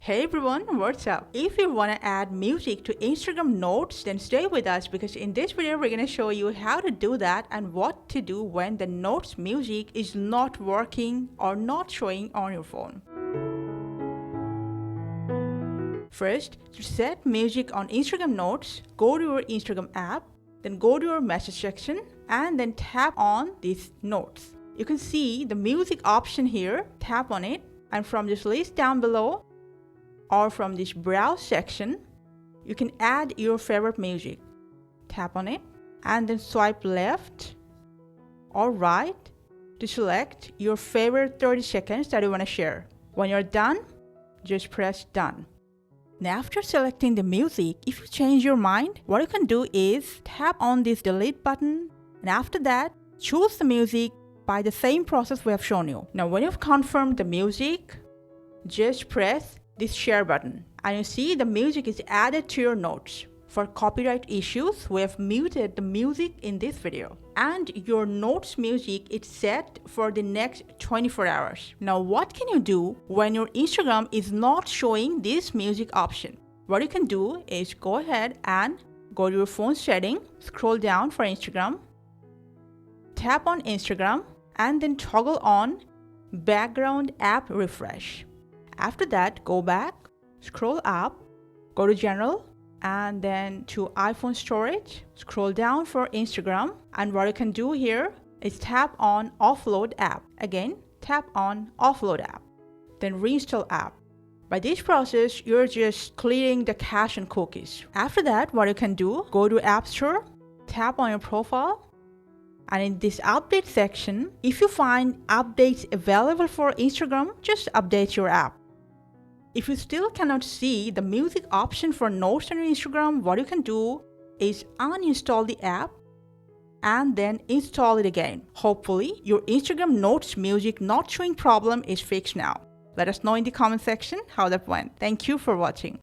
Hey everyone, what's up? If you want to add music to Instagram Notes, then stay with us because in this video we're going to show you how to do that and what to do when the Notes music is not working or not showing on your phone. First, to set music on Instagram Notes, go to your Instagram app, then go to your message section and then tap on these notes. You can see the music option here, tap on it, and from this list down below, or from this browse section, you can add your favorite music. Tap on it and then swipe left or right to select your favorite 30 seconds that you want to share. When you're done, just press done. Now after selecting the music, if you change your mind, what you can do is tap on this delete button, and after that, choose the music by the same process we have shown you. Now when you've confirmed the music, just press this share button and you see the music is added to your notes. For copyright issues, we have muted the music in this video, and your notes music is set for the next 24 hours. Now what can you do when your Instagram is not showing this music option? What you can do is go ahead and go to your phone setting, scroll down for Instagram, tap on Instagram and then toggle on background app refresh. After that, go back, scroll up, go to general, and then to iPhone storage, scroll down for Instagram, and what you can do here is tap on offload app. Again, tap on offload app, then reinstall app. By this process, you're just clearing the cache and cookies. After that, what you can do, go to App Store, tap on your profile, and in this update section, if you find updates available for Instagram, just update your app. If you still cannot see the music option for Notes on your Instagram, what you can do is uninstall the app and then install it again. Hopefully, your Instagram Notes music not showing problem is fixed now. Let us know in the comment section how that went. Thank you for watching.